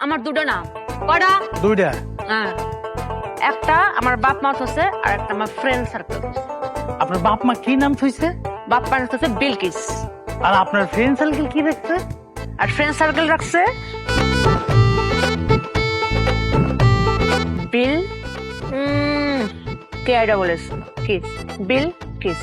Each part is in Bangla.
আমার দুটো নাম কয়টা? দুইটা। হ্যাঁ, একটা আমার বাপ মা হচ্ছে আর একটা আমার ফ্রেন্ড সার্কেল। আপনার বাপ মা কি নাম থইছে? বাপ মা হচ্ছে বিলকিস আর আপনার ফ্রেন্ড সার্কেল কি রাখছে? আর ফ্রেন্ড সার্কেল রাখছে বিল কে আইডা বলেছ কিস বিল কিস।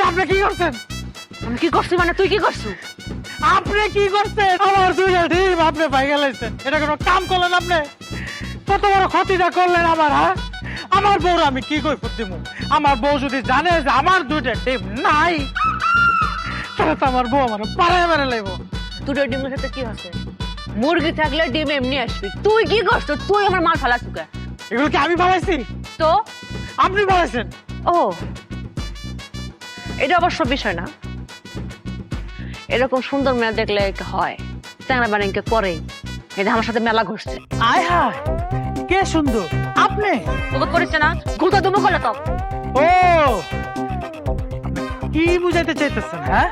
আপনি কি করছেন? আমি কি করছি মানে তুই কি করছু? আপনি কি করছেন? আমার দুইটা ডিম আপনি পাই গেলেন। এটা কোনো কাম করলেন আপনি? কত বড় ক্ষতিটা করলেন আমার, হ্যাঁ? আমার বউর আমি কি কই দিমু? আমার বউ যদি জানে যে আমার দুইটা ডিম নাই, তাহলে তো আমার বউ আমার পাড়ায় মেরে লাগবো। দুটো ডিমের সাথে কি হচ্ছে? মুরগি থাকলে ডিম এমনি আসবি। তুই কি করছ? তুই আমার মাল ফালা চুকা। এগুলো কি আমি বানাইছি? তো আপনি বানাইছেন? ও, এটা অবশ্য বিষয় না। এরকম সুন্দর মেয়ে দেখলে হয়, ট্যাংরা বানিকে করে। এটা আমার সাথে মেলা ঘটছে। আয় হায়, কে সুন্দর? আপনি? তোকে করেছে না? গুতা দুমো করলে তো। ও, কি বুঝাইতে চাইতেছেন? হ্যাঁ,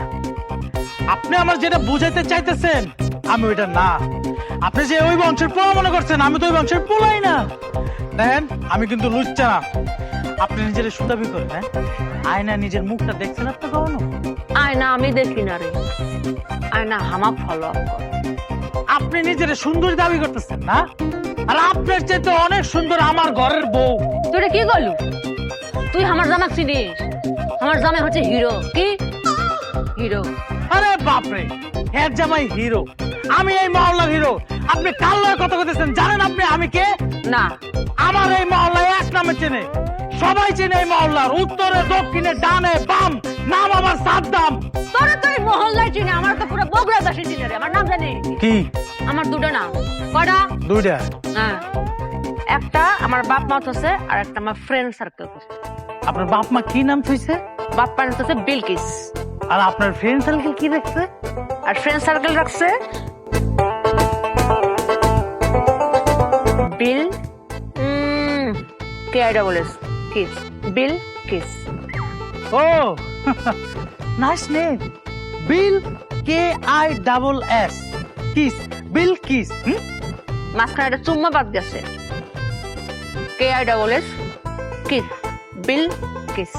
আপনি আমার যেটা বুঝাইতে চাইতেছেন আমি ওইটা না। আপনি যে ওই বংশের পোলা মনে করছেন, আমি তো ওই বংশের পোলাই না। দেখেন, আমি কিন্তু লুচ্চা না। আপনি নিজের সুদাবি করেন, হ্যাঁ? আয়না নিজের মুখটা দেখছেন আপনি কখনো? আয়না আমি দেখি না রে, আয়না হামা ফলো আপ করে। আপনি নিজের সুন্দর দাবি করতেছেন না? আর আপনার চাইতে অনেক সুন্দর আমার ঘরের বউ। তুই এটা কি করলু? তুই আমার জামাক চিনিস? আমার জামাই হচ্ছে হিরো। কি হিরো? আরে বাপরে, এর জামাই হিরো, আমি এই মহল্লার হিরো। আপনি কার লগে কথা কইতেছেন? জানেন আপনি আমি কে? না, আমার এই মহল্লায় এক নামে চেনে, সবাই চেনে এই মহল্লার। উত্তরে দক্ষিণে ডানে বাম, নাম আমার সাদ্দাম। তোরা তো এই মহল্লায় চিনি, আমার তো পুরো বগুড়াবাসী চিনে রে। আমার নাম জানি কি? আমার দুটো নাম কয়টা? দুইটা। হ্যাঁ, একটা আমার বাপ মা হচ্ছে আর একটা আমার ফ্রেন্ড সার্কেল। আপনার বাপ মা কি নাম থইছে? বাপ মা হচ্ছে বিলকিস আর আপনার ফ্রেন্ড সার্কেল কি রাখছে? আর ফ্রেন্ড সার্কেল রাখছে বিল কে আইডা বলেছ কিস বিল কিস। ও, নাইস নেম, বিল KISS, কিস, বিল কিস। মাঝখানে একটা চুম্মা বাদ গেছে। কে আইডা বলেছ কিস বিল কিস।